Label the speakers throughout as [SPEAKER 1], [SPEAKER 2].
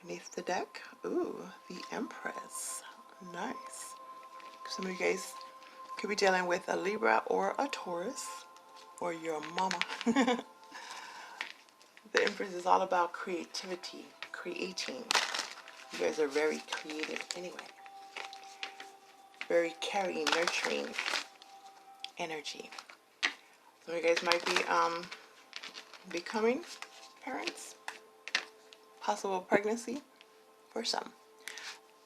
[SPEAKER 1] beneath the deck. Ooh, the Empress. Nice. Some of you guys could be dealing with a Libra or a Taurus or your mama. The Empress is all about creativity, creating. You guys are very creative anyway. Very caring, nurturing energy. So you guys might be becoming parents. Possible pregnancy for some.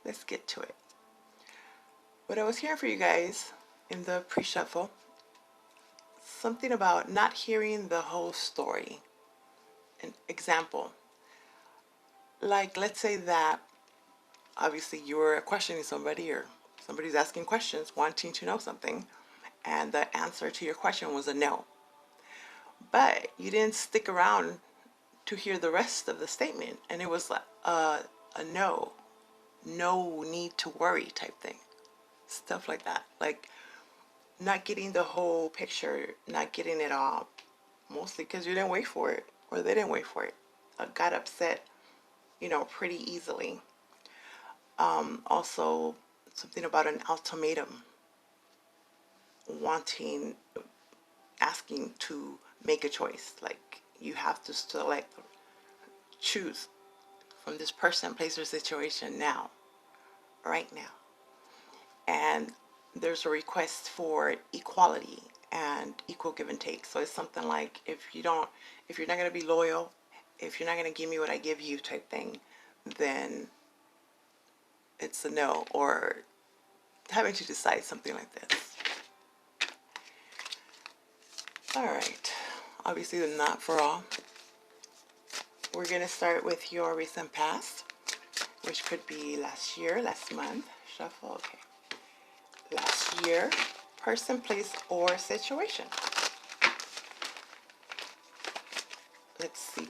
[SPEAKER 1] Let's get to it. What I was hearing for you guys in the pre-shuffle, something about not hearing the whole story. An example, like let's say that obviously you were questioning somebody or somebody's asking questions, wanting to know something, and the answer to your question was a no. But you didn't stick around to hear the rest of the statement, and it was a no, no need to worry type thing. Stuff like that. Like not getting the whole picture, not getting it all, mostly because you didn't wait for it, or they didn't wait for it. Got upset, you know, pretty easily. Also, something about an ultimatum, wanting, asking to make a choice. Like you have to select, choose from this person, place, or situation now, right now. And there's a request for equality and equal give and take. So it's something like if you're not going to be loyal, if you're not going to give me what I give you type thing, then it's a no, or having to decide something like this. All right, obviously they're not for all. We're going to start with your recent past, which could be last year, last month. Shuffle, okay. Last year, person, place, or situation. Let's see.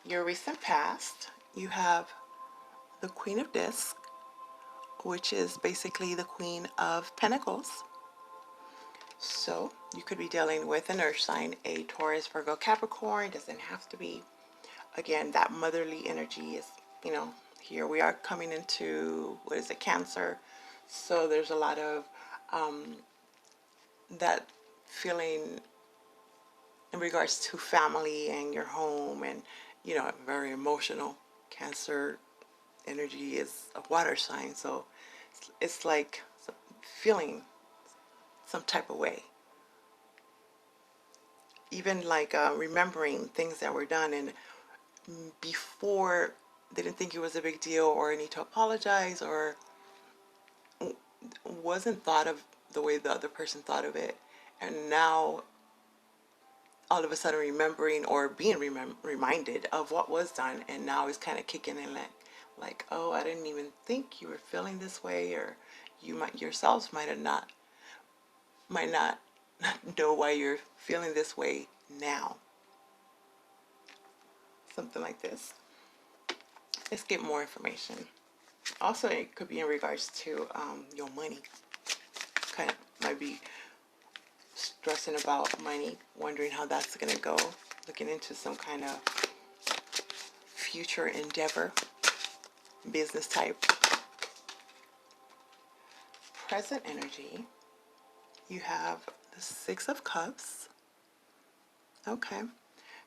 [SPEAKER 1] Your recent past, you have the Queen of Discs, which is basically the Queen of Pentacles. So you could be dealing with an earth sign, a Taurus, Virgo, Capricorn. Doesn't have to be. Again, that motherly energy is, you know, here we are coming into, what is it, Cancer. So there's a lot of that feeling in regards to family and your home, and, you know, very emotional. Cancer energy is a water sign, so it's like feeling some type of way. Even like remembering things that were done and before they didn't think it was a big deal or need to apologize, or wasn't thought of the way the other person thought of it, and now all of a sudden remembering or being reminded of what was done, and now it's kind of kicking in like, oh, I didn't even think you were feeling this way, or you might yourselves might not know why you're feeling this way now. Something like this. Let's get more information. Also, it could be in regards to your money. Kind of might be stressing about money, wondering how that's going to go, looking into some kind of future endeavor, business type. Present energy, you have the Six of Cups. Okay,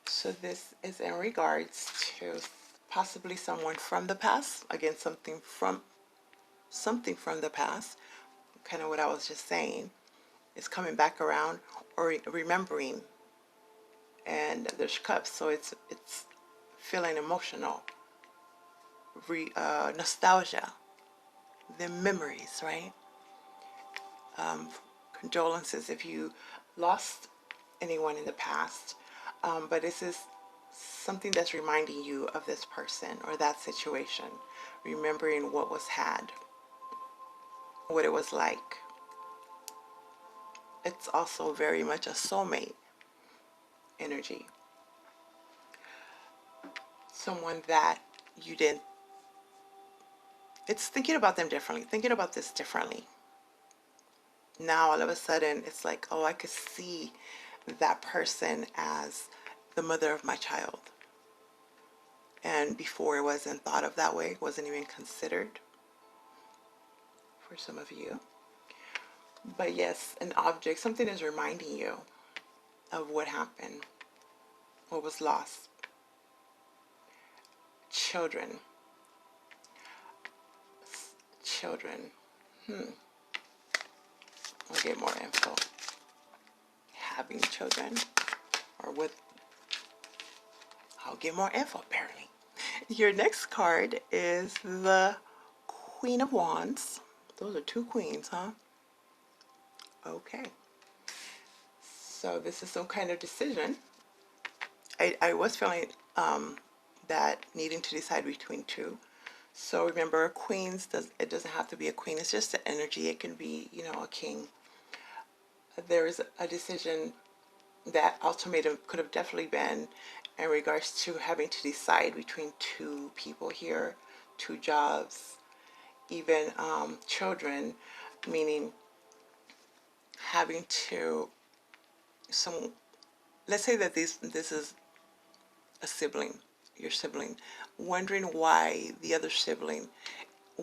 [SPEAKER 1] so this is in regards to possibly someone from the past. Again, something from the past. Kind of what I was just saying. It's coming back around, or remembering. And there's cups, so it's feeling emotional. Nostalgia. The memories, right? Condolences if you lost anyone in the past, but this is something that's reminding you of this person or that situation, remembering what was had, what it was like. It's also very much a soulmate energy. Someone that you didn't, it's thinking about them differently, thinking about this differently. Now all of a sudden it's like, oh, I could see that person as the mother of my child. and before it wasn't thought of that way, wasn't even considered for some of you. But yes, an object, something is reminding you of what happened, what was lost. Children. Children. I'll get more info. Having children, or with, I'll get more info apparently. Your next card is the Queen of Wands. Those are two queens, huh? Okay. So this is some kind of decision. I was feeling that needing to decide between two. So remember, queens, it doesn't have to be a queen. It's just the energy. It can be, you know, a king. There is a decision that ultimatum could have definitely been in regards to having to decide between two people here, two jobs, even children, meaning having to, let's say that this is a sibling, your sibling, wondering why the other sibling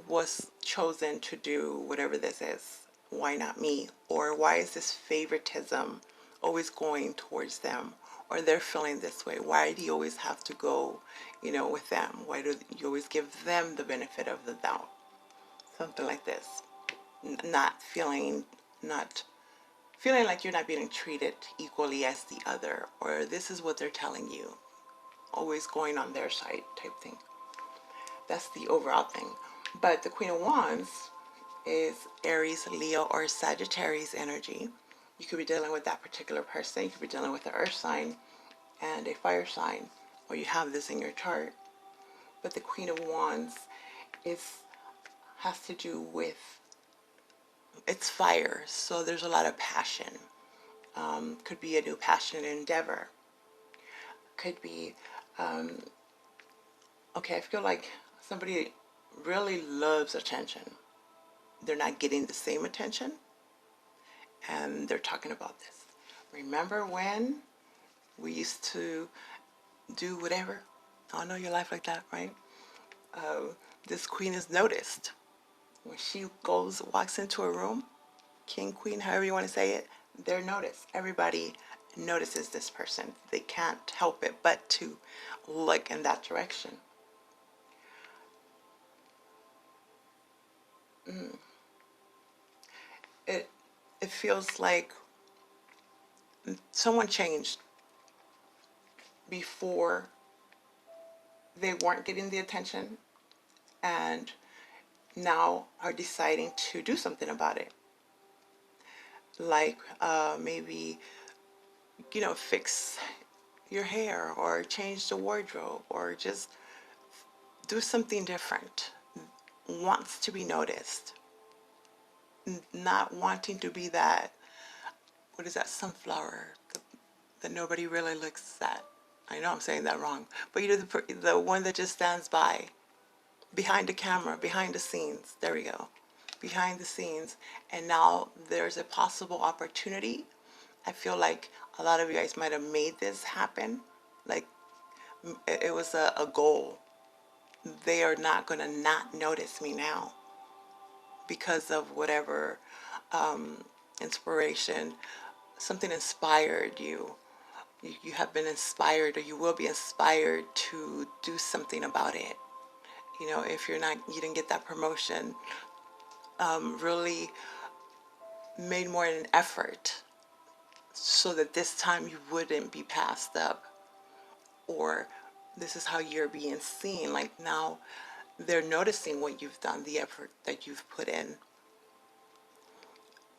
[SPEAKER 1] was chosen to do whatever this is. Why not me? Or why is this favoritism always going towards them? Or they're feeling this way. Why do you always have to go, you know, with them? Why do you always give them the benefit of the doubt? Something like this. Not feeling like you're not being treated equally as the other, or this is what they're telling you. Always going on their side type thing. That's the overall thing. But the Queen of Wands is Aries, Leo, or Sagittarius energy. You could be dealing with that particular person. You could be dealing with an earth sign and a fire sign, or you have this in your chart. But the Queen of Wands has to do with, it's fire, so there's a lot of passion. Could be a new passionate endeavor. Could be, okay, I feel like somebody really loves attention. They're not getting the same attention, and they're talking about this. Remember when we used to do whatever? I know your life like that, right? This queen is noticed. When she walks into a room, king, queen, however you want to say it, they're noticed. Everybody notices this person. They can't help it but to look in that direction. It feels like someone changed before. They weren't getting the attention and now are deciding to do something about it. Like maybe, you know, fix your hair or change the wardrobe or just do something different. Wants to be noticed. Not wanting to be that, what is that, sunflower that nobody really looks at. I know I'm saying that wrong, but you know, the one that just stands by, behind the camera, behind the scenes. There we go, behind the scenes. And now there's a possible opportunity. I feel like a lot of you guys might have made this happen. Like it was a goal. They are not going to not notice me now because of whatever inspiration, something inspired you. You have been inspired, or you will be inspired to do something about it. You know, if you didn't get that promotion, really made more an effort so that this time you wouldn't be passed up, or this is how you're being seen. Like now they're noticing what you've done, the effort that you've put in.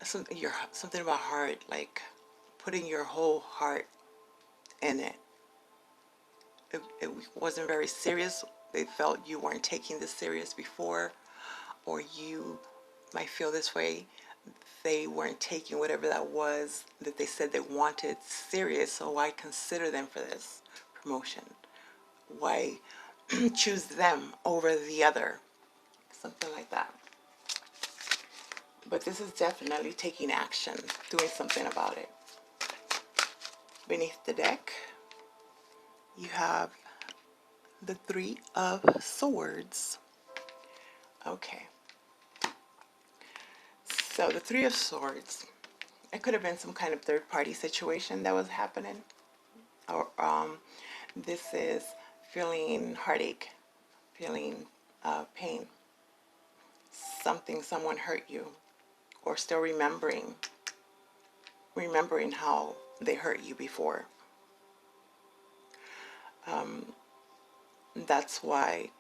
[SPEAKER 1] Something about heart, like putting your whole heart in it. It wasn't very serious. They felt you weren't taking this serious before, or you might feel this way. They weren't taking whatever that was that they said they wanted serious, so why consider them for this promotion? Why choose them over the other? Something like that. But this is definitely taking action, doing something about it. Beneath the deck, you have the Three of Swords. Okay. So the Three of Swords. It could have been some kind of third-party situation that was happening. Or this is feeling heartache, feeling pain. Someone hurt you. Or still remembering how they hurt you before. That's why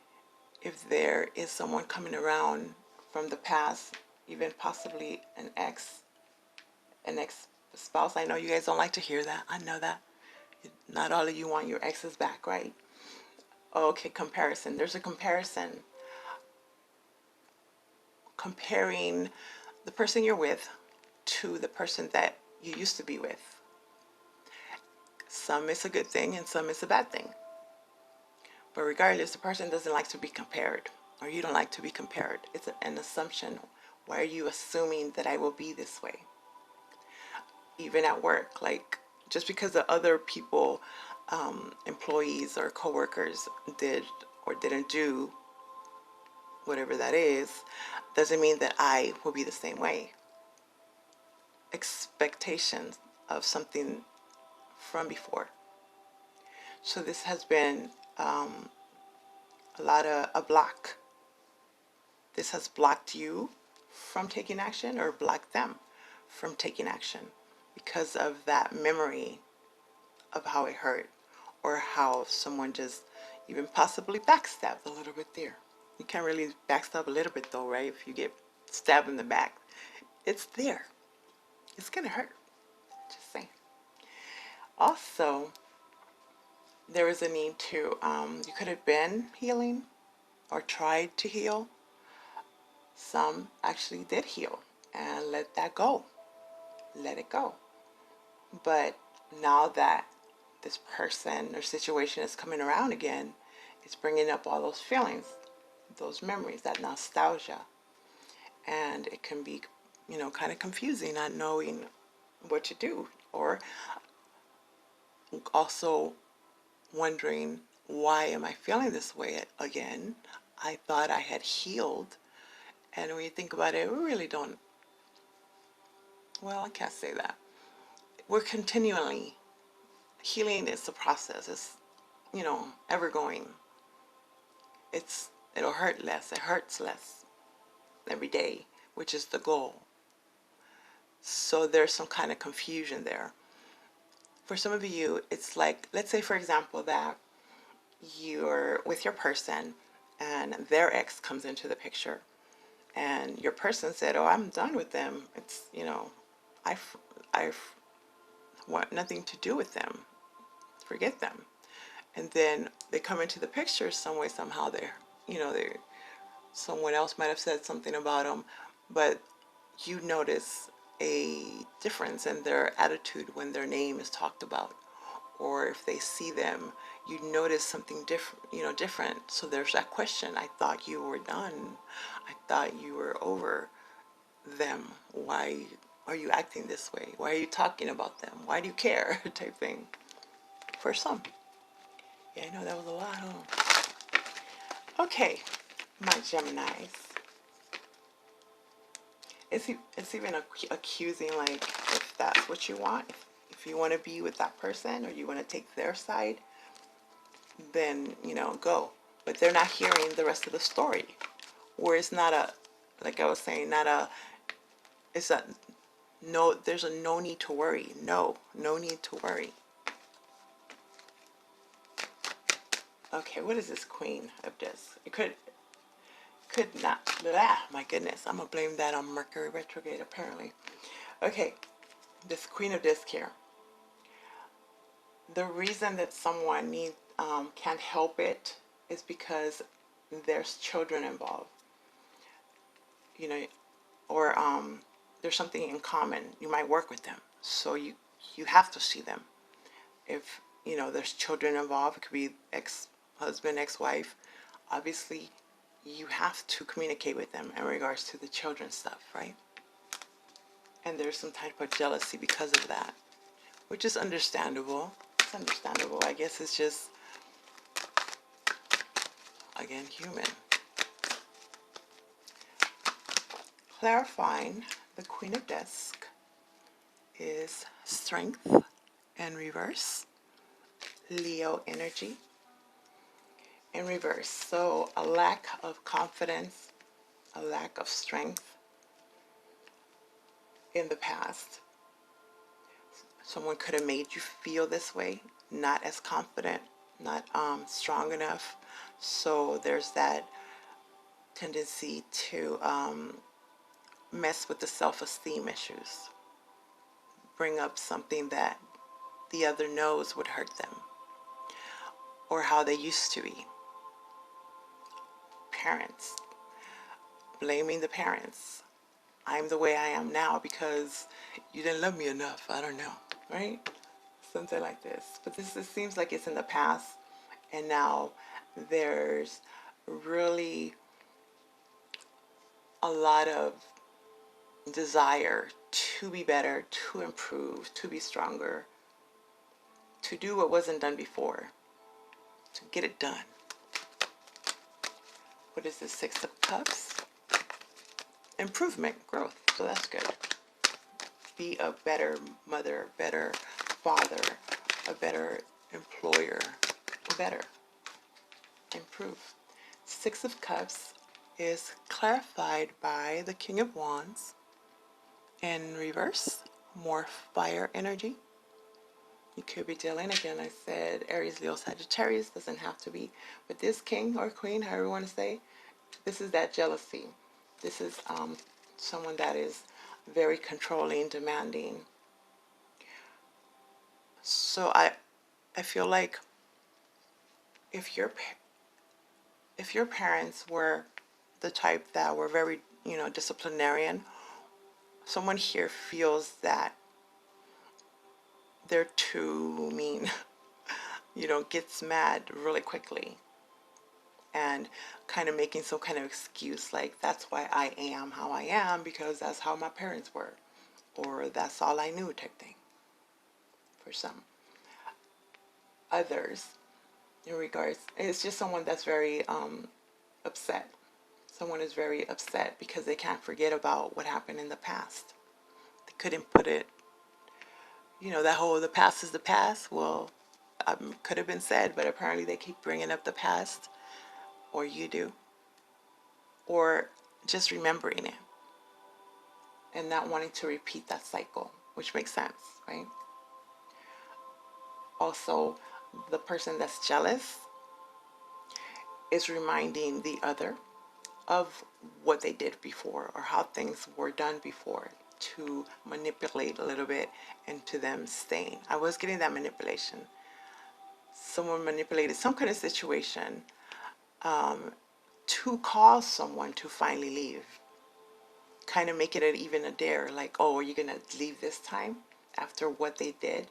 [SPEAKER 1] if there is someone coming around from the past, even possibly an ex spouse. I know you guys don't like to hear that. I know that. Not all of you want your exes back, right? Okay, comparison. There's a comparison. Comparing the person you're with to the person that you used to be with. Some is a good thing and some is a bad thing. But regardless, the person doesn't like to be compared, or you don't like to be compared. It's an assumption. Why are you assuming that I will be this way? Even at work, like just because the other people, employees or coworkers did or didn't do whatever that is, doesn't mean that I will be the same way. Expectations of something from before. So this has been a block. This has blocked you from taking action or blocked them from taking action because of that memory of how it hurt or how someone just even possibly backstabbed a little bit there. You can't really backstab a little bit though, right? If you get stabbed in the back, it's there. It's gonna hurt. Just saying. Also, there is a need to, you could have been healing or tried to heal. Some actually did heal and let that go. Let it go. But now that this person or situation is coming around again, it's bringing up all those feelings, those memories, that nostalgia. And it can be, kind of confusing, not knowing what to do. Or also wondering, why am I feeling this way again? I thought I had healed. And when you think about it, we really don't. Well, I can't say that. We're continually, healing is a process. It's, ever going. It'll hurt less. It hurts less every day, which is the goal. So there's some kind of confusion there. For some of you, it's like, let's say, for example, that you're with your person and their ex comes into the picture. And your person said, oh, I'm done with them. It's, I've want nothing to do with them. Forget them. And then they come into the picture some way, somehow they're, someone else might have said something about them, but you notice a difference in their attitude when their name is talked about. Or if they see them, you notice something different. So there's that question. I thought you were done. I thought you were over them. Why are you acting this way? Why are you talking about them? Why do you care? Type thing. For some. Yeah, I know that was a lot, huh? Okay, my Geminis. It's even accusing, like, if that's what you want, if you want to be with that person or you want to take their side, then, go. But they're not hearing the rest of the story. Where it's not a, like I was saying, it's a, no, there's a no need to worry. No need to worry. Okay, what is this Queen of Discs? It could not, my goodness, I'm going to blame that on Mercury retrograde, apparently. Okay, this Queen of Discs here. The reason that someone can't help it is because there's children involved. Or there's something in common. You might work with them, so you have to see them. If there's children involved, it could be ex-husband, ex-wife. Obviously, you have to communicate with them in regards to the children stuff, right? And there's some type of jealousy because of that, which is understandable. It's understandable. I guess it's just again, human. Clarifying the Queen of Disc is strength and reverse. Leo energy in reverse. So a lack of confidence, a lack of strength in the past. Someone could have made you feel this way, not as confident, not strong enough. So there's that tendency to mess with the self-esteem issues, bring up something that the other knows would hurt them, or how they used to be. Parents, blaming the parents. I'm the way I am now because you didn't love me enough. I don't know, right? Something like this. But this seems like it's in the past, and now there's really a lot of desire to be better, to improve, to be stronger, to do what wasn't done before, to get it done. What is this? Six of Cups? Improvement, growth. So that's good. Be a better mother, better father, a better employer, better. Improve. Six of Cups is clarified by the King of Wands. In reverse, more fire energy. You could be dealing, again, I said Aries, Leo, Sagittarius, doesn't have to be, but this king or queen, however you want to say, this is that jealousy. This is someone that is very controlling, demanding. So I feel like if your parents were the type that were very, disciplinarian, someone here feels that they're too mean, gets mad really quickly and kind of making some kind of excuse like, that's why I am how I am because that's how my parents were, or that's all I knew type thing for some. Others, in regards, it's just someone that's very upset. Someone is very upset because they can't forget about what happened in the past. They couldn't put it, that whole the past is the past. Well, could have been said, but apparently they keep bringing up the past, or you do, or just remembering it and not wanting to repeat that cycle, which makes sense, right? Also, the person that's jealous is reminding the other of what they did before or how things were done before to manipulate a little bit into them staying. I was getting that manipulation. Someone manipulated some kind of situation to cause someone to finally leave. Kind of make it even a dare, like, oh, are you going to leave this time after what they did?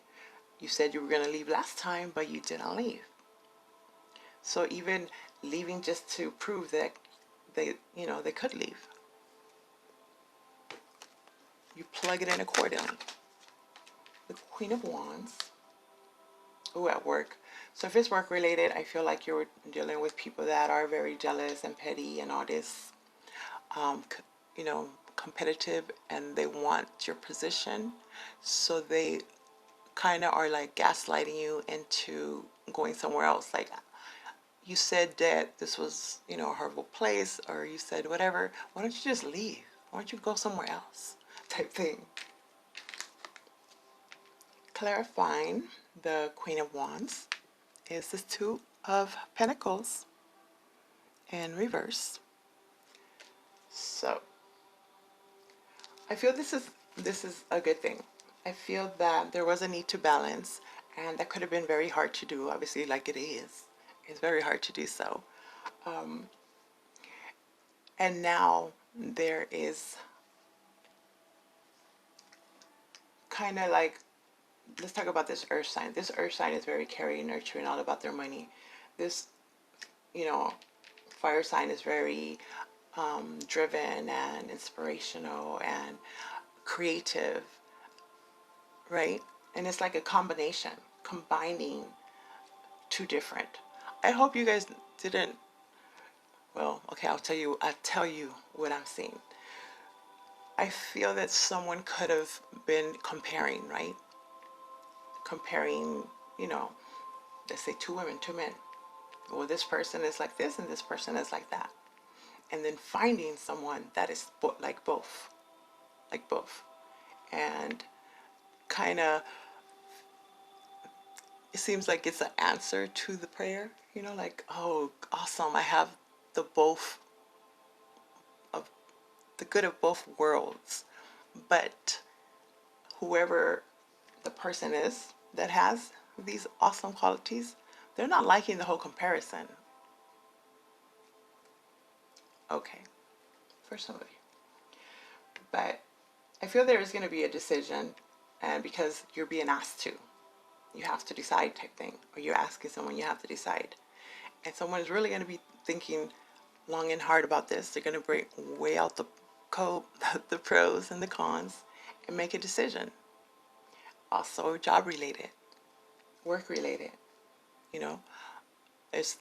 [SPEAKER 1] You said you were going to leave last time, but you didn't leave. So even leaving just to prove that they could leave. You plug it in accordingly. The Queen of Wands. Oh, at work. So if it's work related, I feel like you're dealing with people that are very jealous and petty and all this, competitive, and they want your position. So they kind of are like gaslighting you into going somewhere else. Like, you said that this was, a horrible place, or you said whatever. Why don't you just leave? Why don't you go somewhere else? Type thing. Clarifying the Queen of Wands is the Two of Pentacles in reverse. So I feel this is a good thing. I feel that there was a need to balance, and that could have been very hard to do, obviously, like it is. It's very hard to do so. And now there is kind of like, let's talk about this earth sign. This earth sign is very caring, nurturing, all about their money. This, fire sign is very driven and inspirational and creative, right? And it's like a combination, combining two different. I hope you guys didn't, Well, okay, I'll tell you what I'm seeing. I feel that someone could have been comparing, right? Comparing, you know, let's say two women, two men. Well, this person is like this and this person is like that. And then finding someone that is like both. And kind of, it seems like it's an answer to the prayer, you know, like, oh, awesome, I have the both of the good of both worlds. But whoever the person is that has these awesome qualities, they're not liking the whole comparison. Okay, for somebody. But I feel there is going to be a decision, and because you're being asked to, you have to decide type thing, or you're asking someone, you have to decide. And someone is really going to be thinking long and hard about this. They're going to bring weigh out the the pros and the cons, and make a decision. Also, job related, work related. You know, there's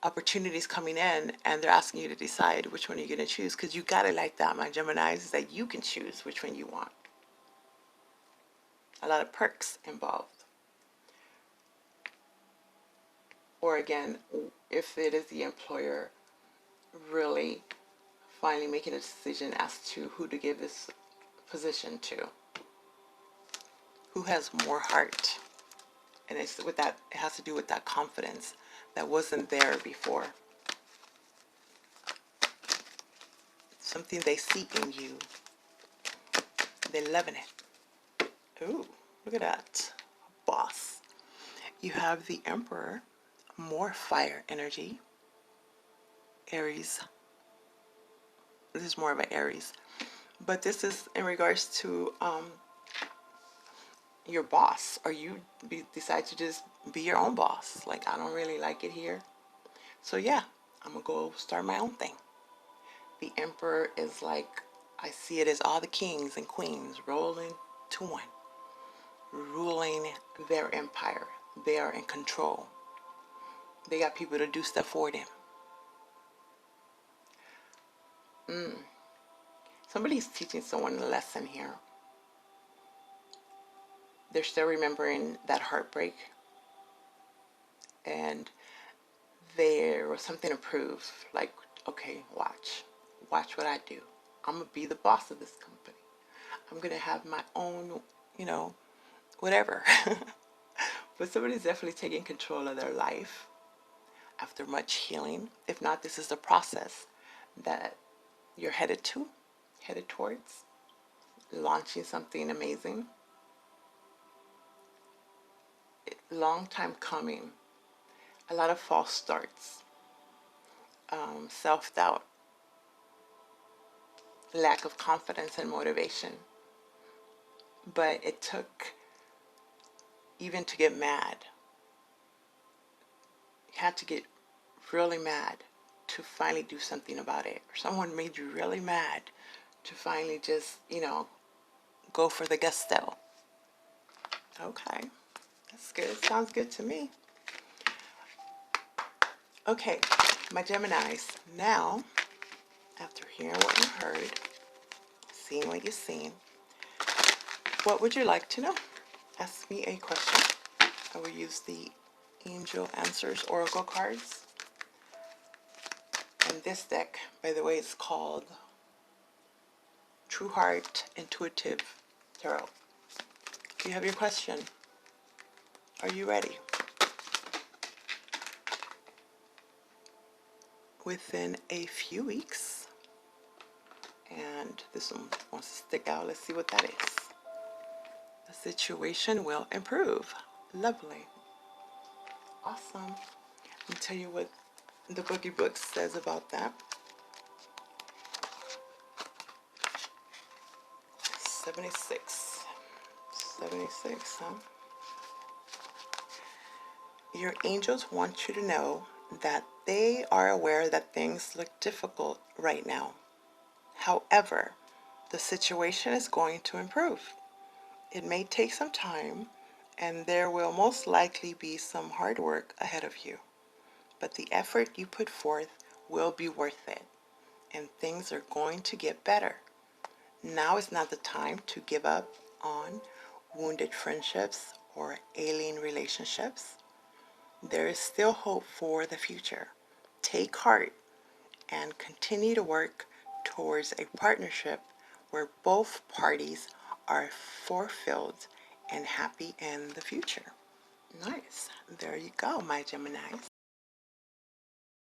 [SPEAKER 1] opportunities coming in, and they're asking you to decide which one you're going to choose. Because you got it like that, my Geminis, is that you can choose which one you want. A lot of perks involved. Or again, if it is the employer really finally making a decision as to who to give this position to, who has more heart. And it's with that, it has to do with that confidence that wasn't there before. Something they see in you. They're loving it. Ooh, look at that. Boss. You have the Emperor, more fire energy. Aries. This is more of an Aries. But this is in regards to your boss, or you decide to just be your own boss. Like, I don't really like it here. So yeah, I'm going to go start my own thing. The Emperor is like, I see it as all the kings and queens rolling to one, ruling their empire. They are in control. They got people to do stuff for them. Somebody's teaching someone a lesson here. They're still remembering that heartbreak, and there was something to prove. Like, okay, watch what I do. I'm gonna be the boss of this company. I'm gonna have my own, you know, whatever. But somebody's definitely taking control of their life after much healing. If not, this is the process that you're headed towards, launching something amazing. Long time coming. A lot of false starts, self-doubt, lack of confidence and motivation. But it took even to get mad. You had to get really mad to finally do something about it. Or someone made you really mad to finally just, go for the gusto. Okay, that's good. Sounds good to me. Okay, my Geminis. Now, after hearing what you heard, seeing what you've seen, what would you like to know? Ask me a question. I will use the Angel Answers Oracle cards. And this deck, by the way, is called True Heart Intuitive Tarot. Do you have your question? Are you ready? Within a few weeks, and this one wants to stick out. Let's see what that is. The situation will improve. Lovely. Awesome. Let me tell you what the boogie book says about that. 76. 76, huh? Your angels want you to know that they are aware that things look difficult right now. However, the situation is going to improve. It may take some time, and there will most likely be some hard work ahead of you. But the effort you put forth will be worth it, and things are going to get better. Now is not the time to give up on wounded friendships or alien relationships. There is still hope for the future. Take heart and continue to work towards a partnership where both parties are fulfilled and happy in the future. Nice. There you go, my Geminis.